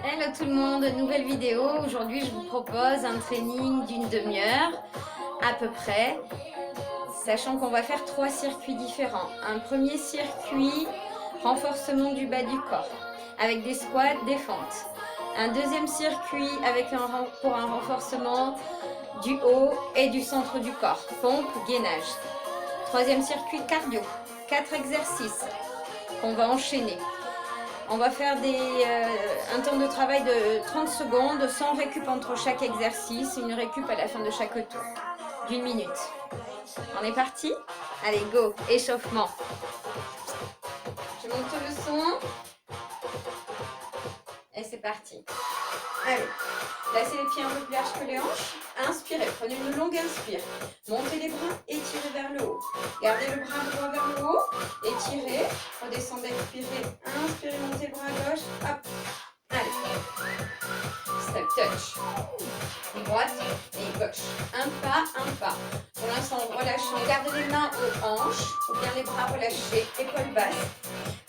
Hello tout le monde, nouvelle vidéo. Aujourd'hui je vous propose un training d'une demi-heure à peu près, sachant qu'on va faire 3 circuits différents. Un premier circuit, renforcement du bas du corps, avec des squats, des fentes. Un deuxième circuit pour un renforcement du haut et du centre du corps, pompe, gainage. Troisième circuit cardio, 4 exercices qu'on va enchaîner. On va faire un temps de travail de 30 secondes, sans récup entre chaque exercice, une récup à la fin de chaque tour, d'1 minute. On est parti? Allez, go, échauffement. Je monte le son. Et c'est parti. Allez, placez les pieds un peu plus larges que les hanches. Inspirez, prenez une longue inspire. Montez les bras, étirez vers le haut. Gardez le bras droit vers le haut. Étirez, redescendez, expirez. Inspirez, montez le bras à gauche. Hop. Allez. Step touch. Droite et gauche. Un pas. Pour l'instant, on relâche. On garde les mains aux hanches ou bien les bras relâchés, épaules basses.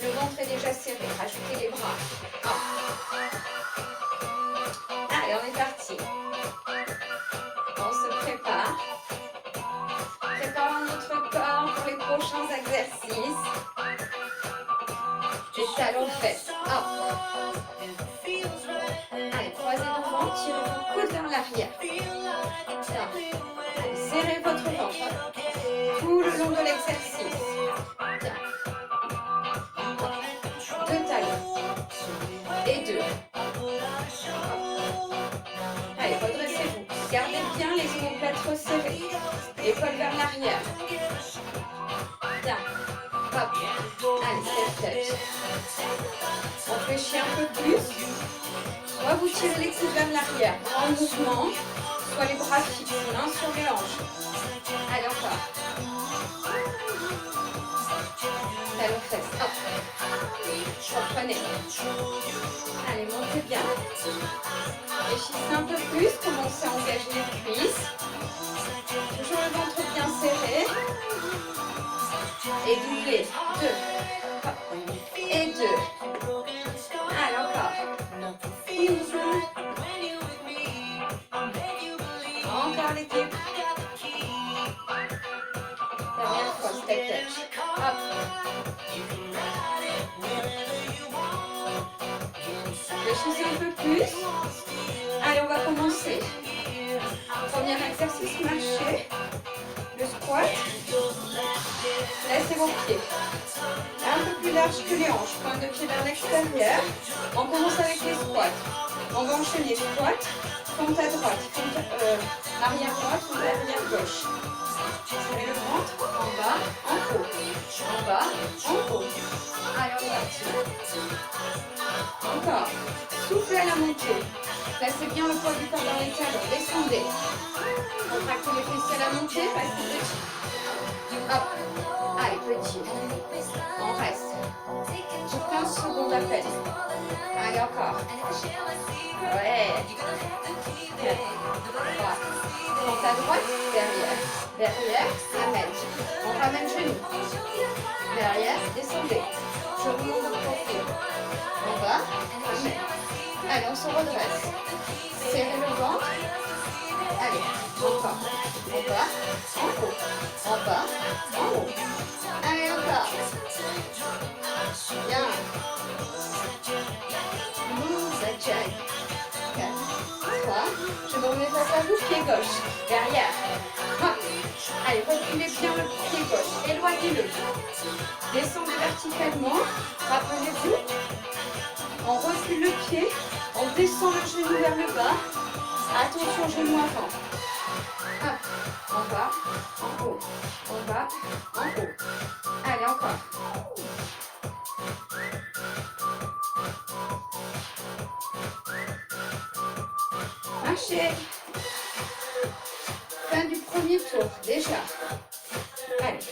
Le ventre est déjà serré. Rajoutez les bras. Hop. Allez, on est parti. On se prépare. Préparons notre corps pour les prochains exercices. Les talons fesses. Hop. Allez, croisez devant, tirez vos coudes vers l'arrière. Allez, serrez votre ventre tout le long de l'exercice. Deux talons. Et deux. Allez, redressez-vous. Gardez bien les omoplates serrés. Épaules vers l'arrière. Bien. Hop. Allez, step touch. On fléchit un peu plus. Soit vous tirez les coudes vers l'arrière en mouvement, soit les bras fixes, l'un sur les hanches. Allez, encore. Talons fesses. Hop. Reprenez. Allez, montez bien. Réfléchissez un peu plus, commencez à engager les cuisses. Toujours le ventre bien serré. Et doublez. 2. Et 2. Allez, encore. Encore l'équipe. Dernière fois, step touch. Hop. Réfléchissez un peu plus. Allez, on va commencer. Premier exercice, marcher. Le squat. Laissez vos pieds un peu plus large que les hanches. Pointe de pied vers l'extérieur. On commence avec les squats. On va enchaîner squat, fente à droite, arrière droite ou arrière gauche. Serrez le ventre, en bas, en haut. En bas, en haut. Allez, on partit. Encore. Soufflez à la montée. Placez bien le poids du corps dans les talons. Descendez. Contractez les fessiers à la montée. Restez petit. Hop. Allez, petit. On reste. Pour 15 secondes à peine. Allez, encore. Ouais. 4, 3. Fente à droite, derrière. Derrière, amène. On ramène genou. Derrière, descendez. Je remonte le profil. En bas, amène. Allez, on se redresse. Serrez le ventre. Allez, encore. En bas, en haut. En bas, en haut. Allez, encore. Bien. Move, check. 4, 3. Je me remets face à vous, pied gauche. Derrière. Hop. Allez, reculez bien le pied gauche. Éloignez-le. Descendez verticalement. Rappelez-vous. On recule le pied. On descend le genou vers le bas. Attention, genou avant. Hop. En bas, en haut. En bas, en haut. Allez, encore. Marchez. Fin du premier tour, déjà. Allez.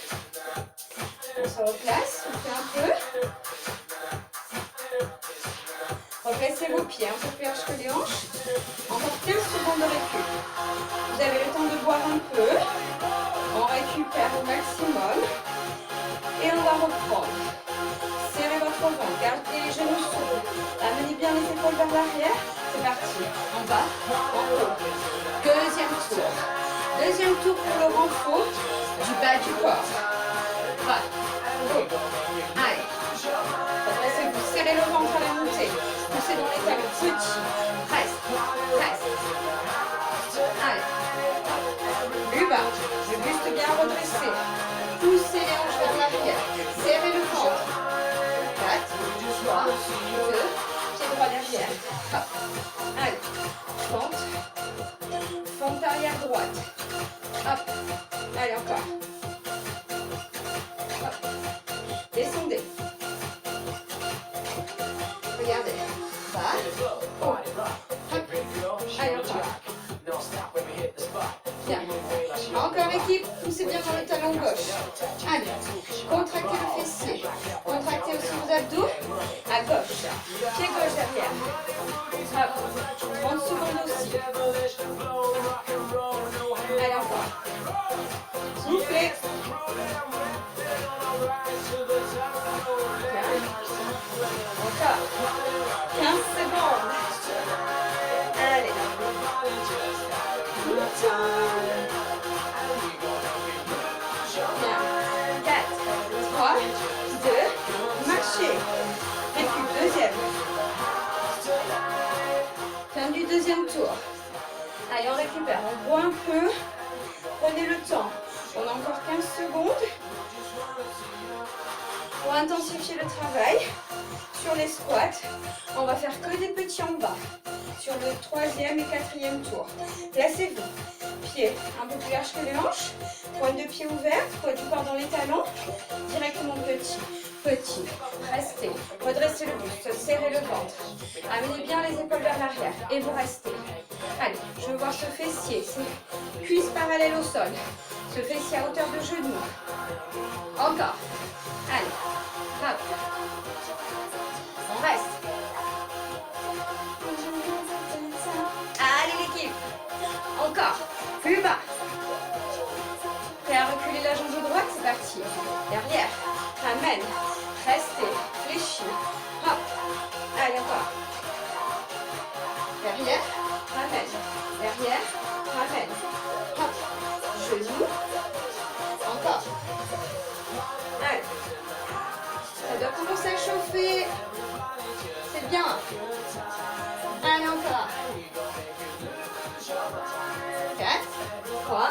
On se replace, on fait un peu. Replacez vos pieds un peu plus large que les hanches. Encore 15 secondes de récup. Vous avez le temps de boire un peu. On récupère au maximum. Et on va reprendre. Serrez votre ventre, gardez les genoux souples. Amenez bien les épaules vers l'arrière. bas, en haut. Deuxième tour. Deuxième tour pour le renfort du bas du corps. Bas, haut. Allez. Redressez-vous, serrez le ventre à la montée. Poussez dans les talons. Petit. Reste, reste. Allez. Plus bas. Le buste bien redressé. Poussez les hanches vers l'arrière. Serrez le ventre. 4, 3, 2, pied droit derrière. Hop. Allez. Fente. Fente arrière droite. Hop. Allez, encore. Hop. Descendez. Regardez. Bas. Haut. Hop. Allez, encore. Bien. Encore équipe. Poussez bien dans le talon gauche. Allez. Contractez le fessier. Contractez aussi vos abdos. À gauche. Pied gauche derrière. Hop. 30 secondes aussi. Allez, encore. Soufflez. Bien. Encore. 15 secondes. Allez. Tout le temps. Bien. 4, 3, 2, marchez. Récup, deuxième. Fin du deuxième tour. Allez, on récupère. On boit un peu. Prenez le temps. On a encore 15 secondes. Pour intensifier le travail, sur les squats, on va faire que des petits en bas. Sur le troisième et quatrième tour. Placez-vous. Pieds un peu plus larges que les hanches. Pointe de pied ouverte. Poids du corps dans les talons. Directement petit. Petit. Restez. Redressez le buste. Serrez le ventre. Amenez bien les épaules vers l'arrière. Et vous restez. Allez, je veux voir ce fessier. Cuisses parallèles au sol. Ce fessier à hauteur de genou. Encore. Allez. Hop. On reste. Allez l'équipe. Encore. Plus bas. Prêt à reculer la jambe droite, c'est parti. Derrière. Ramène. Restez. Fléchis. Hop. Allez encore. Derrière. Ramène. Derrière. Ramène. Hop. Genou. Encore. Allez. Ça doit commencer à chauffer. C'est bien. Allez encore. 4, 3,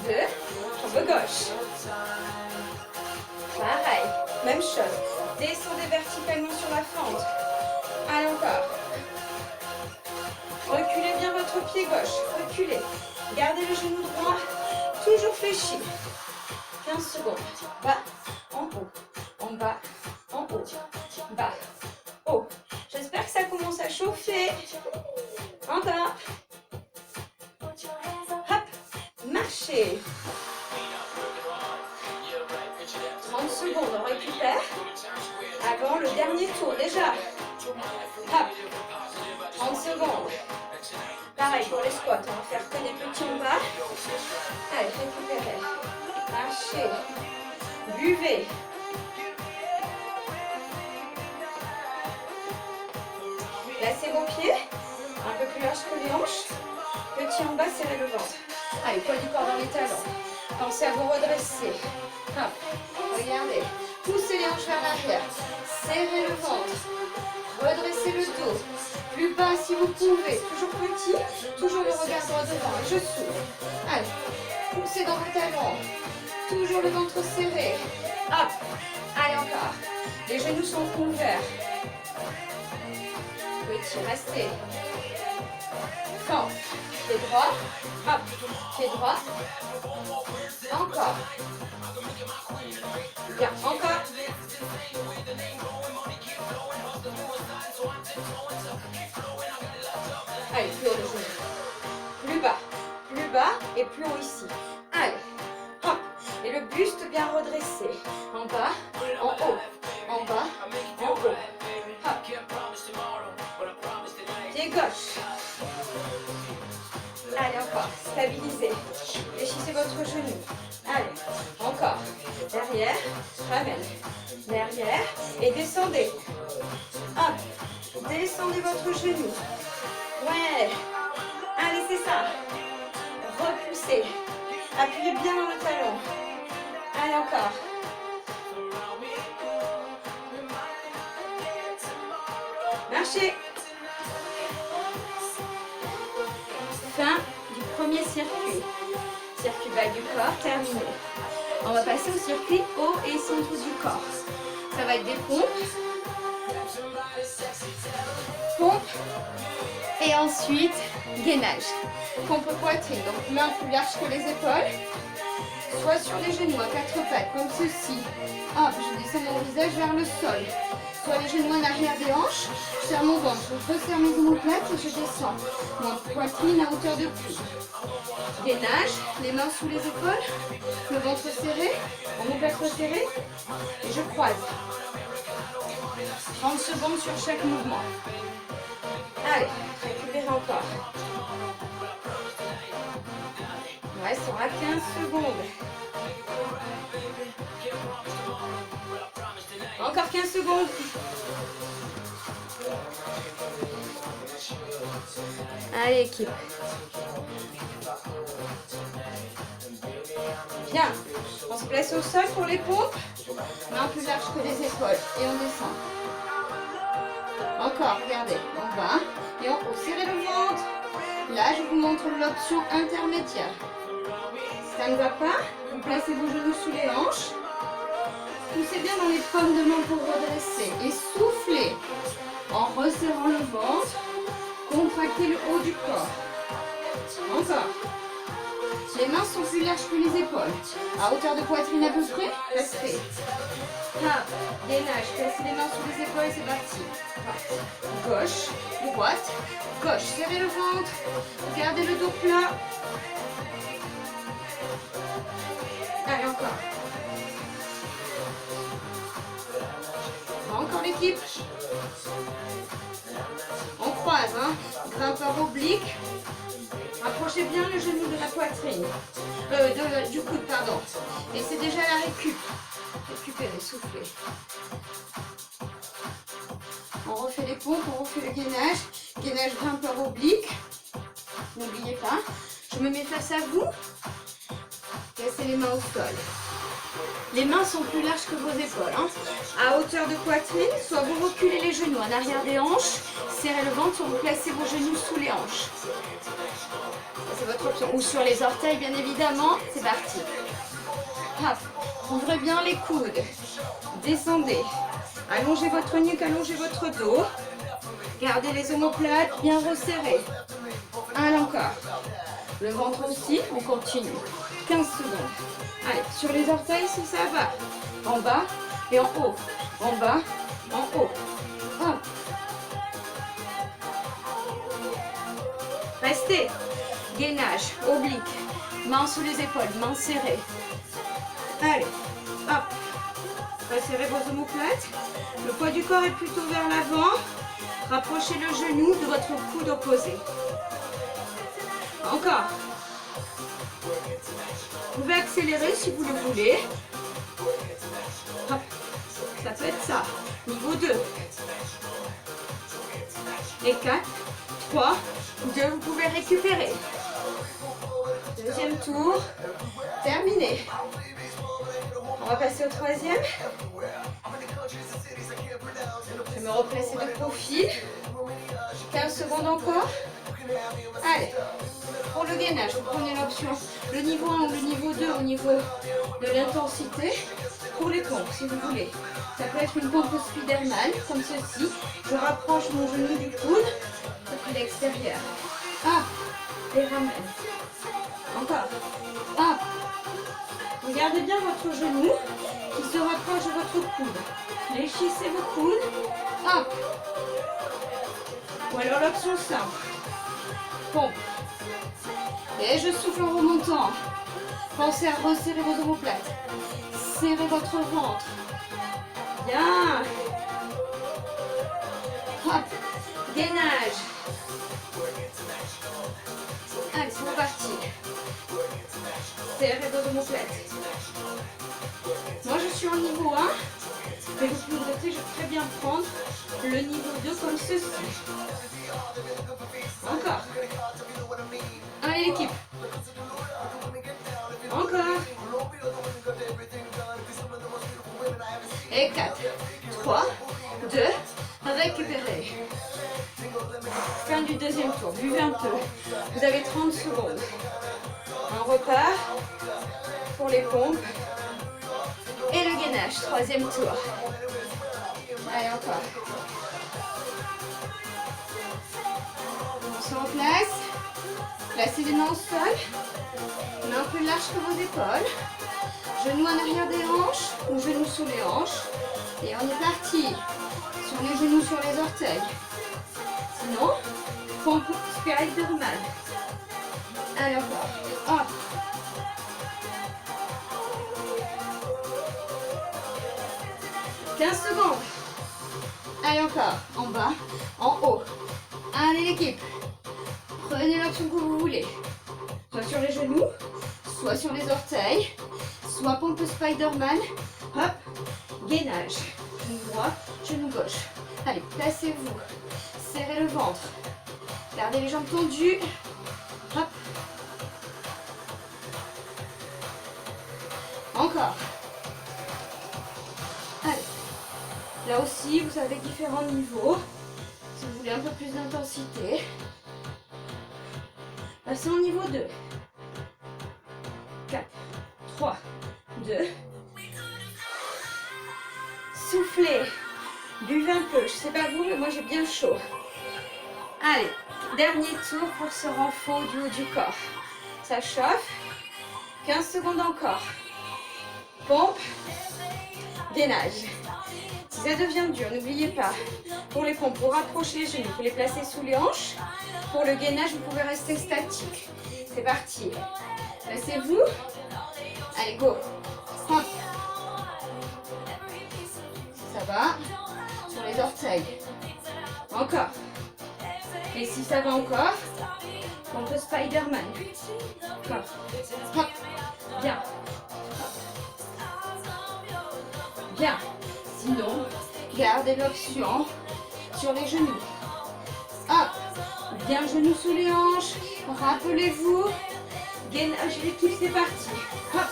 2, jambe gauche. Pareil, même chose. Descendez verticalement sur la fente. Allez encore. Reculez bien votre pied gauche. Reculez. Gardez le genou droit. Toujours fléchi. 15 secondes. Bas, en haut. En bas, en haut. Bas, haut. J'espère que ça commence à chauffer. Encore. Hop. Marchez. 30 secondes, on récupère. Avant le dernier tour, déjà. Hop. 30 secondes. Pareil pour les squats, on va faire que des petits en bas. Allez, récupérez. Marchez. Buvez. Placez vos pieds. Un peu plus large que les hanches. Petit en bas, serrez le ventre. Allez, poids du corps dans les talons. Pensez à vous redresser. Hop. Regardez. Poussez les hanches vers l'arrière. Serrez le ventre. Redressez le dos. Plus bas si vous pouvez. Toujours petit. Toujours le regard droit devant. Et je souffle. Allez. Poussez dans vos talons. Toujours le ventre serré. Hop. Allez, encore. Les genoux sont ouverts. Petit, restez. Fente. Pied droit. Hop. Pied droit. Encore. Bien, encore. Allez, plus haut le genou. Plus bas et plus haut ici. Allez, hop. Et le buste bien redressé. En bas, en haut. En bas, en haut. Hop. Pied gauche. Allez, encore. Stabilisez. Fléchissez votre genou. Allez, encore. Derrière, ramène. Derrière et descendez. Hop. Descendez votre genou. Ouais. Allez, c'est ça. Repoussez. Appuyez bien dans le talon. Allez, encore. Marchez. Fin du premier circuit. Circuit bas du corps, terminé. On va passer au circuit haut et centre du corps. Ça va être des pompes. Pompe. Et ensuite, gainage. Pompe poitrine. Donc, main plus large que les épaules. Soit sur les genoux à quatre pattes, comme ceci. Hop, je descends mon visage vers le sol. Soit les genoux en arrière des hanches. Je serre mon ventre. Je resserre mes omoplates et je descends. Mon poitrine à hauteur de coude. Gainage, les mains sous les épaules. Le ventre serré. Omoplate resserrée. Et je croise. 30 secondes sur chaque mouvement. Allez, récupérez encore. Il restera 15 secondes. Encore 15 secondes. Allez, équipe. Bien. On se place au sol pour les pompes. Main plus large que les épaules. Et on descend. Encore, regardez. En bas et en haut. Serrez le ventre. Là, je vous montre l'option intermédiaire. Si ça ne va pas, vous placez vos genoux sous les hanches. Poussez bien dans les paumes de main pour redresser. Et soufflez en resserrant le ventre. Contractez le haut du corps. Encore. Les mains sont plus larges que les épaules. À hauteur de poitrine à peu près. Restez. Hop, gainage. Placez les mains sous les épaules. C'est parti. Gauche, droite, gauche. Serrez le ventre. Gardez le dos plat. Allez, encore. Encore l'équipe. On croise, hein. Grimpeur oblique. Rapprochez bien le genou de la poitrine. Du coude, pardon. Et c'est déjà la récup. Récupérez, soufflez. On refait les pompes, on refait le gainage. Gainage grimpeur oblique. N'oubliez pas. Je me mets face à vous. Placez les mains au sol. Les mains sont plus larges que vos épaules. Hein. À hauteur de poitrine, soit vous reculez les genoux en arrière des hanches, serrez le ventre, soit vous placez vos genoux sous les hanches. C'est votre option. Ou sur les orteils, bien évidemment. C'est parti. Hop. Ouvrez bien les coudes. Descendez. Allongez votre nuque, allongez votre dos. Gardez les omoplates bien resserrées. Allez, encore. Le ventre aussi, on continue. 15 secondes. Allez, sur les orteils, si ça va. En bas et en haut. En bas, en haut. Hop. Restez. Gainage, oblique. Mains sous les épaules, mains serrées. Allez, hop. Resserrez vos omoplates. Le poids du corps est plutôt vers l'avant. Rapprochez le genou de votre coude opposé. Encore. Vous pouvez accélérer si vous le voulez. Hop. Ça peut être ça. Niveau 2. Et 4, 3, 2. Vous pouvez récupérer. Deuxième tour. Terminé. On va passer au troisième. Je vais me replacer de profil. 15 secondes encore. Allez. Pour le gainage, vous prenez l'option le niveau 1 ou le niveau 2 au niveau de l'intensité. Pour les pompes, si vous voulez. Ça peut être une pompe spiderman, comme ceci. Je rapproche mon genou du coude depuis l'extérieur. Hop. Et ramène. Encore. Hop. Regardez bien votre genou qui se rapproche de votre coude. Fléchissez vos coudes. Hop. Ou alors l'option simple. Pompe. Et je souffle en remontant. Pensez à resserrer vos omoplates. Serrez votre ventre. Bien. Hop. Gainage. Allez, c'est reparti. Serrez vos omoplates. Moi, je suis en niveau 1. Mais vous pouvez très bien prendre le niveau 2 comme ceci. Encore. fin du deuxième tour. Buvez un peu. Vous avez 30 secondes. On repart pour les pompes. Et le gainage, troisième tour. Allez, encore. On se en place. Placez les mains au sol. Mains plus larges que vos épaules. Genoux en arrière des hanches ou genoux sous les hanches. Et on est parti. Sur les genoux, sur les orteils. Sinon, pompe Spider-Man. Allez, encore. Hop. « 15 secondes. Allez, encore. En bas, en haut. Allez, l'équipe. Prenez l'option que vous voulez. Soit sur les genoux, soit sur les orteils, soit pompe Spider-Man. Hop, gainage. Genou droit, genou gauche. Allez, placez-vous. Serrez le ventre. Gardez les jambes tendues. Hop. Encore. Allez. Là aussi, vous avez différents niveaux. Si vous voulez un peu plus d'intensité. Passez au niveau 2. 4, 3, 2. Soufflez. Buvez un peu. Je sais pas vous, mais moi j'ai bien chaud. Allez, dernier tour pour ce renfort du haut du corps. Ça chauffe. 15 secondes encore. Pompe. Gainage. Si ça devient dur, n'oubliez pas, pour les pompes, pour rapprocher les genoux, vous les placez sous les hanches. Pour le gainage, vous pouvez rester statique. C'est parti. Placez-vous. Allez, go. Hop. Ça va. Sur les orteils. Encore. Et si ça va encore, on peut Spider-Man. Hop. Hop. Bien. Bien. Sinon, gardez l'option sur les genoux. Hop. Bien genou sous les hanches. Rappelez-vous. Gainage l'équipe, c'est parti. Hop.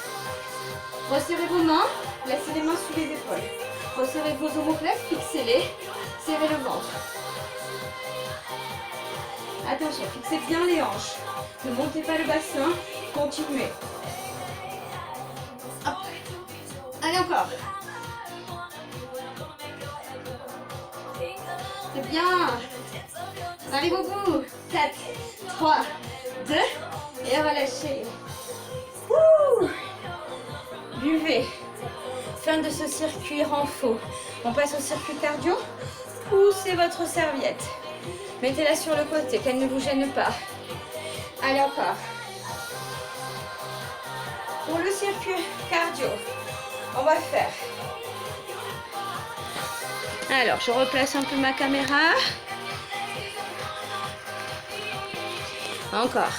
Resserrez vos mains. Placez les mains sous les épaules. Resserrez vos omoplates, fixez-les. Serrez le ventre. Attention, fixez bien les hanches. Ne montez pas le bassin. Continuez. Hop. Allez, encore. C'est bien. On arrive au bout. 4, 3, 2. Et on va lâcher. Ouh. Buvez. Fin de ce circuit renfort. On passe au circuit cardio. Poussez votre serviette. Mettez-la sur le côté, qu'elle ne vous gêne pas. Allez, encore. Pour le circuit cardio, on va faire. Alors, je replace un peu ma caméra. Encore.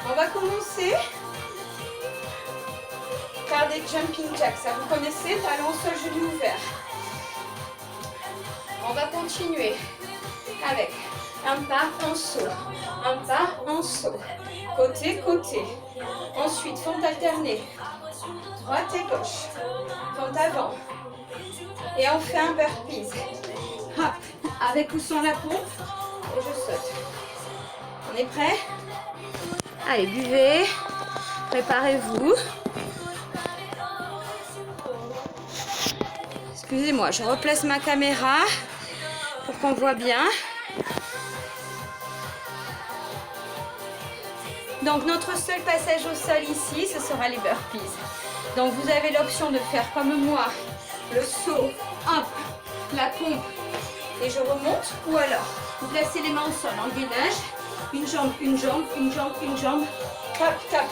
On va commencer par des jumping jacks. Ça, vous connaissez, talons au sol, genoux ouverts. On va continuer avec un pas en saut, un pas en saut, côté, côté. Ensuite, fente alternée, droite et gauche, fente avant. Et on fait un burpees. Hop, avec ou sans la pompe, et je saute. On est prêt? Allez, buvez, préparez-vous. Excusez-moi, je replace ma caméra pour qu'on voit bien. Donc notre seul passage au sol ici, ce sera les burpees. Donc vous avez l'option de faire comme moi, le saut, hop, la pompe et je remonte. Ou alors, vous placez les mains au sol en gainage, une jambe, une jambe, une jambe, une jambe, hop, tap.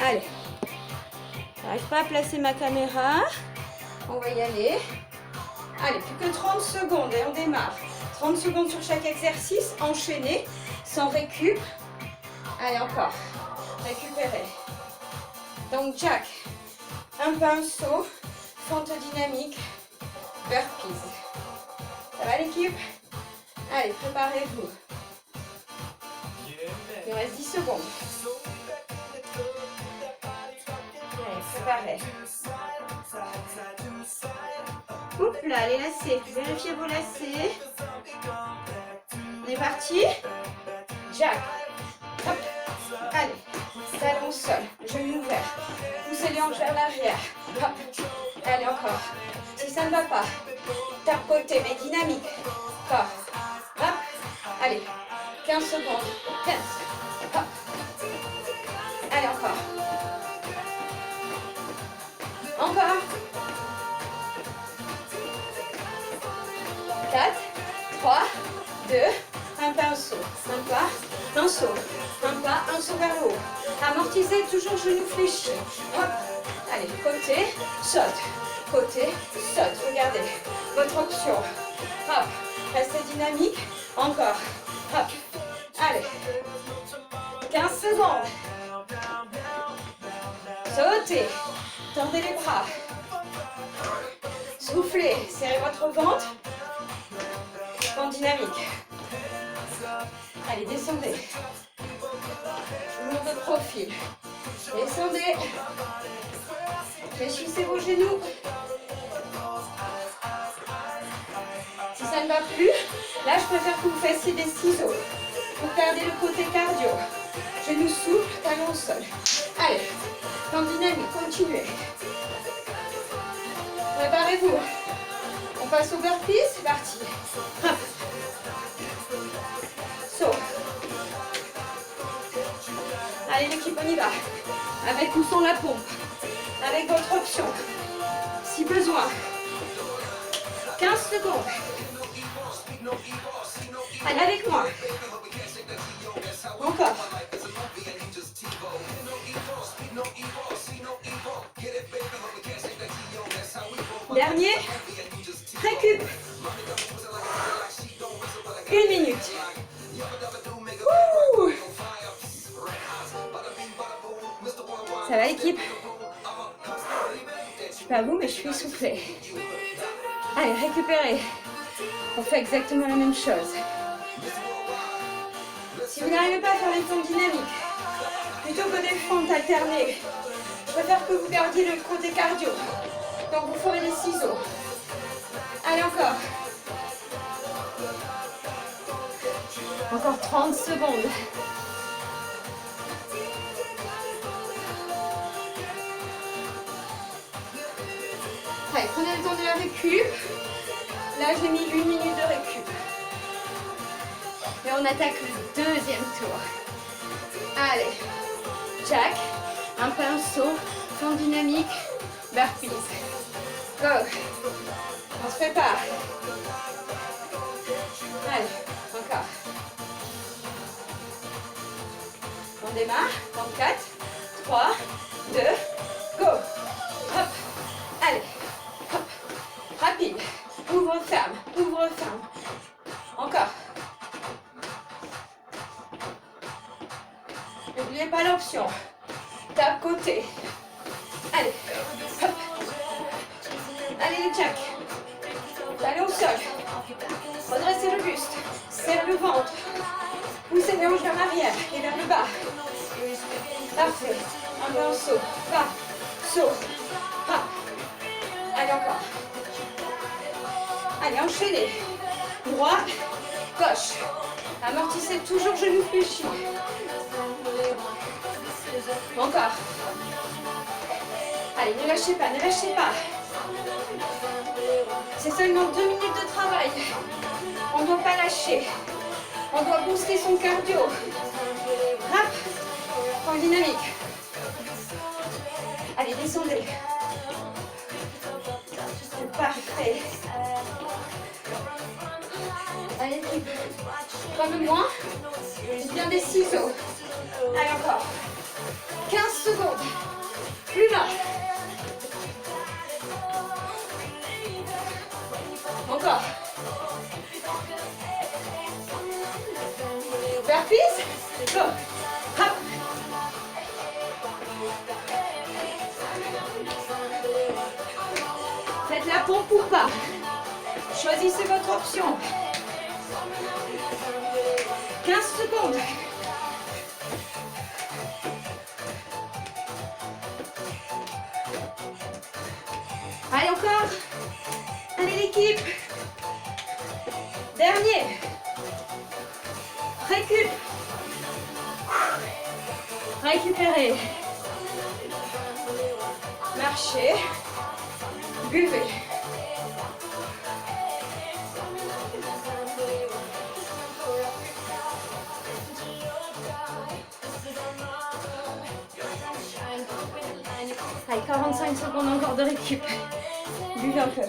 Allez, j'arrive pas à placer ma caméra, on va y aller. Allez, plus que 30 secondes et on démarre. 30 secondes sur chaque exercice, enchaîné, sans récup. Allez, encore, récupérez. Donc, jack, un pas, un saut, fente dynamique, burpees. Ça va l'équipe? Allez, préparez-vous. Il reste 10 secondes. pareil. Oups là, les lacets. Vérifiez vos lacets. On est parti. Jack. Hop. Allez. Talon au sol. Genou ouvert. Poussez les hanches vers l'arrière. Hop. Allez, encore. Si ça ne va pas, tape côté, mais dynamique. Encore. Hop. Allez. 15 secondes. 15. Hop. Allez, encore. Encore. 4, 3, 2, un pas, un saut. Un pas, un saut. Un pas, un saut vers le haut. Amortissez, toujours genou fléchi. Hop. Allez, côté, saute. Côté, saute. Regardez votre option. Hop. Restez dynamique. Encore. Hop. Allez. 15 secondes. Sautez. Tendez les bras. Soufflez. Serrez votre ventre. En dynamique. Allez, descendez. Mouvement de profil. Descendez. Fléchissez vos genoux. Si ça ne va plus, là je préfère que vous fassiez des ciseaux pour garder le côté cardio. Genoux souples, talons au sol. Allez, en dynamique, continuez. Préparez-vous. On passe au burpee, c'est parti. Hop. Saut. Allez l'équipe, on y va. Avec ou sans la pompe. Avec votre option. Si besoin. 15 secondes. Allez avec moi. Encore. Dernier. Récup. 1 minute. Ouh. Ça va l'équipe? Je sais pas vous, mais je suis essoufflée. Allez, récupérez. On fait exactement la même chose. Si vous n'arrivez pas à faire les pompes dynamiques, plutôt que des fentes alternées, je préfère que vous gardiez le côté cardio. Donc vous ferez des ciseaux. Allez, encore. Encore 30 secondes. Allez, prenez le temps de la récup. Là, j'ai mis 1 minute de récup. Et on attaque le deuxième tour. Allez, Jack, un pas, un saut, fond dynamique, burpees. Go. On se prépare. Allez, encore. On démarre. Dans 4, 3, 2, go. Hop. Allez. Hop. Rapide. Ouvre, ferme. Ouvre, ferme. Encore. N'oubliez pas l'option. Tape côté. Allez. Hop. Allez les Jack. Allez au sol. Redressez le buste. Serre le ventre. Poussez les hanches vers l'arrière et vers le bas. Parfait. Un peu en saut. Pas. Saut. Pas. Allez encore. Allez, enchaînez. Droite. Gauche. Amortissez toujours genoux fléchis. Encore. Allez, ne lâchez pas, ne lâchez pas. C'est seulement 2 minutes de travail. On ne doit pas lâcher. On doit booster son cardio. Hop. En dynamique. Allez, descendez. C'est parfait. Allez, comme moi, bien des ciseaux. Allez, encore. 15 secondes. Plus bas. Encore. Burpees. Go. Hop. Faites la pompe ou pas. Choisissez votre option. 15 secondes. encore. Allez l'équipe. Dernier. Récup. Récupérez. Marchez. Buvez. Allez, 45 secondes encore de récup. Buvez un peu.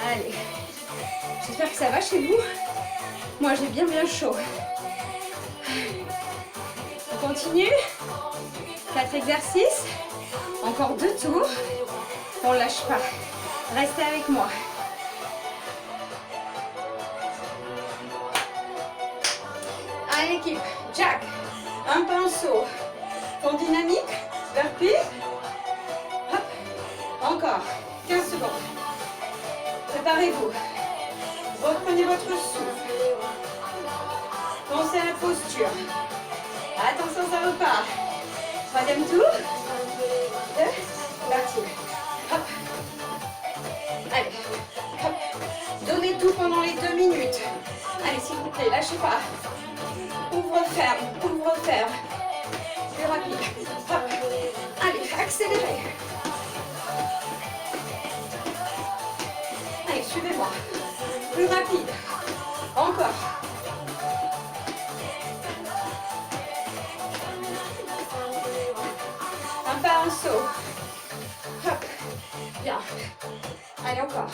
Allez. J'espère que ça va chez vous. Moi, j'ai bien chaud. On continue. 4 exercices. Encore 2 tours. On ne lâche pas. Restez avec moi. Allez l'équipe. Jack. Un pinceau. Fond dynamique. Burpee. Hop. Encore. 15 secondes. Préparez-vous. Reprenez votre souffle. Pensez à la posture. Attention, ça repart. Troisième tour. 2. Parti. Hop. Allez. Hop. Donnez tout pendant les 2 minutes. Allez, s'il vous plaît, lâchez pas. Ouvre, ferme. Ouvre, ferme. Plus rapide. Hop. Allez, accélérez. Allez, suivez-moi. Plus rapide. Encore. Un pas, un saut. Hop. Bien. Allez, encore.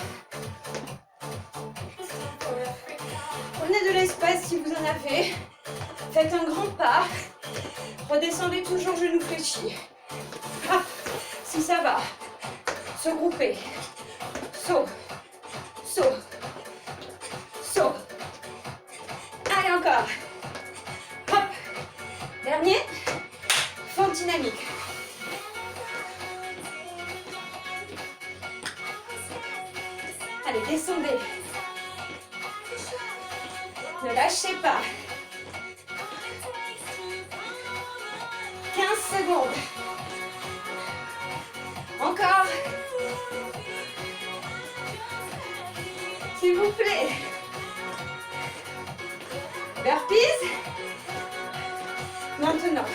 Prenez de l'espace si vous en avez. Faites un grand pas. Redescendez toujours genou fléchi. Hop. Si ça va. Se grouper. Saut. Saut. Saut. Allez, encore. Hop. Dernier. Fond dynamique. Allez, descendez. Ne lâchez pas. 15 secondes. Encore. S'il vous plaît. Burpees. Maintenant.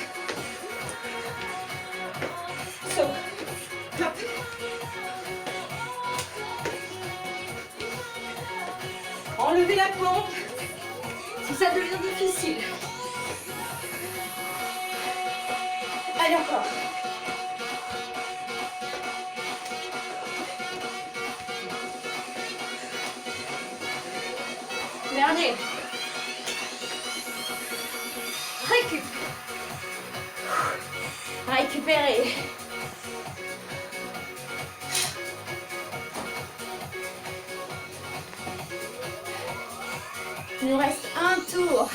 Saut. Hop. Enlevez la pompe si ça devient difficile. Allez, encore. Dernier. Récup. Récupérez. Il nous reste un tour.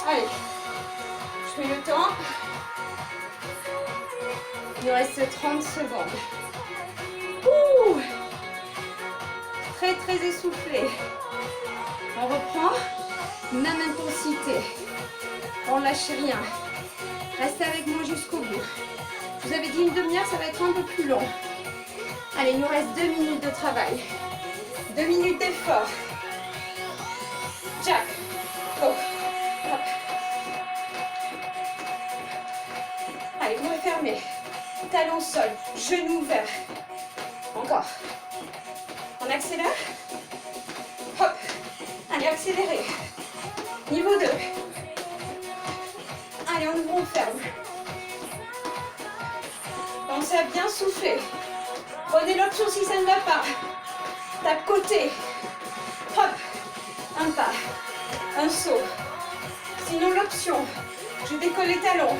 Allez, je fais le temps. Il nous reste 30 secondes. Ouh, très essoufflé. On reprend. Même intensité. On lâche rien. Restez avec moi jusqu'au bout. Je vous avais dit une demi-heure, ça va être un peu plus long. Allez, il nous reste 2 minutes de travail. 2 minutes d'effort. Jack. Go. Hop. Allez, vous fermez. Talon au sol. Genou ouvert. Encore. On accélère. Hop. Allez, accélérez. Niveau 2. Allez, on ouvre, on ferme. Pensez à bien souffler. Prenez l'option si ça ne va pas. Tape côté. Hop. Un pas. Un saut. Sinon l'option, je décolle les talons.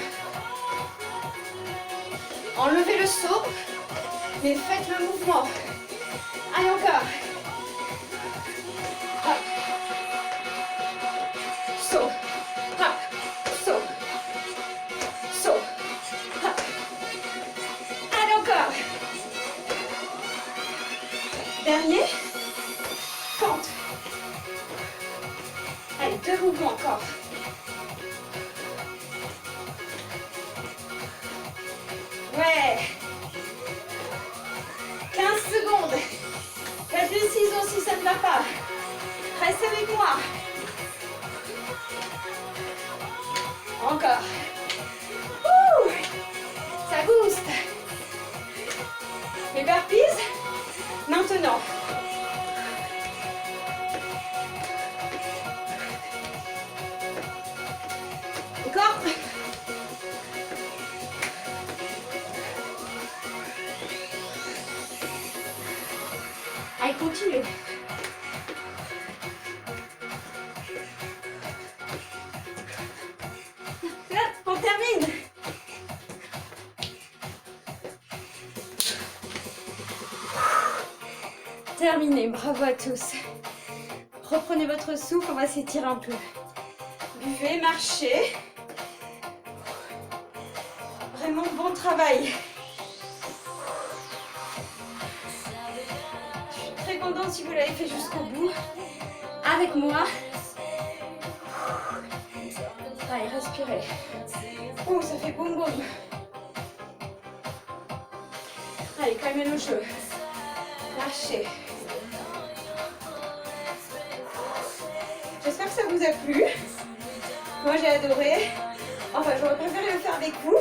Enlevez le saut, mais faites le mouvement. Allez, encore. Hop. Saut. Hop. Saut. Saut. Hop. Ouais. 15 secondes. Faites le ciseau si ça ne va pas. Restez avec moi. Encore. Ouh, ça booste. Les burpees. Maintenant. Encore. Allez, continue. On termine. Terminé, bravo à tous. Reprenez votre souffle, on va s'étirer un peu. Buvez, marchez. Vraiment bon travail. Je suis très contente si vous l'avez fait jusqu'au bout. Avec moi. Allez, respirez. Oh, ça fait boum boum. Allez, calmez le jeu. Marchez. J'espère que ça vous a plu. Moi, j'ai adoré. Enfin, j'aurais préféré le faire avec vous.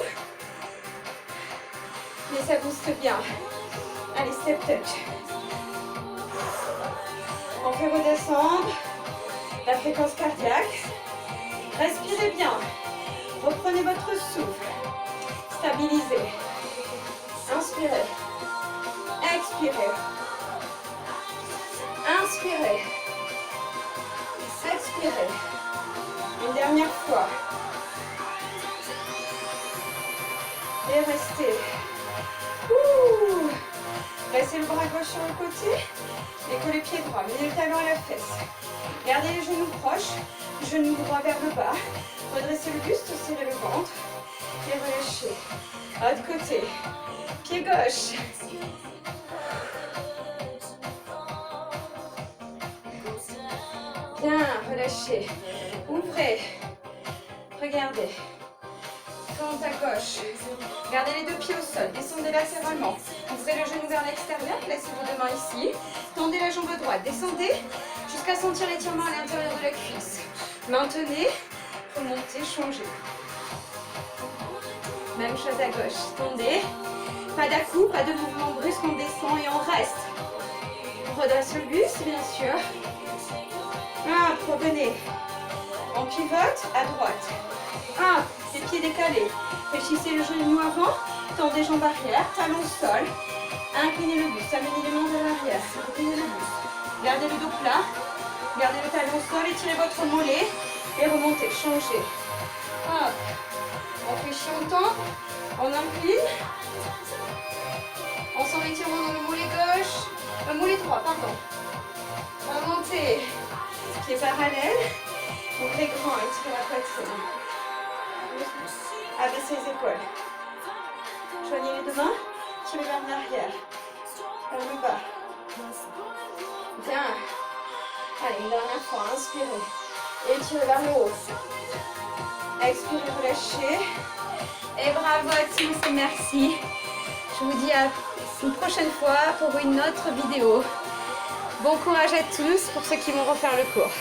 Mais ça booste bien. Allez, step touch. On fait redescendre la fréquence cardiaque. Respirez bien. Reprenez votre souffle. Stabilisez. Inspirez. Expirez. Inspirez. Expirez. Une dernière fois. Et restez. Ouh. Placez le bras gauche sur le côté. Écoutez le pied droit. Menez le talon à la fesse. Gardez les genoux proches. Genoux droit vers le bas. Redressez le buste, serrez le ventre. Et relâchez. Autre côté. Pied gauche. Bien, relâchez. Ouvrez. Regardez. Tente à gauche. Gardez les deux pieds au sol. Descendez latéralement. Ouvrez le genou vers l'extérieur. Placez vos deux mains ici. Tendez la jambe droite. Descendez jusqu'à sentir l'étirement à l'intérieur de la cuisse. Maintenez. Remontez, changez. Même chose à gauche. Tendez. Pas d'à-coup, pas de mouvement brusque. On descend et on reste. On redresse le buste, bien sûr. Revenez. On pivote à droite. Les pieds décalés. Fléchissez le genou avant. Tendez jambes arrière. Talons au sol. Inclinez le buste. Amenez les mains vers l'arrière. Inclinez le buste. Gardez le dos plat. Gardez le talon au sol. Étirez votre mollet. Et remontez. Changez. Hop. On fléchit autant. On incline. On sent l'étirement dans le mollet gauche. Le mollet droit, pardon. Remontez. Pieds parallèles. Ouvrez grand. Étirez la poitrine. Abaissez les épaules. Joignez les deux mains. Tirez vers l'arrière. Vers le bas. Bien. Allez, une dernière fois. Inspirez. Et tirez vers le haut. Expirez, relâchez. Et bravo à tous et merci. Je vous dis à une prochaine fois pour une autre vidéo. Bon courage à tous pour ceux qui vont refaire le cours.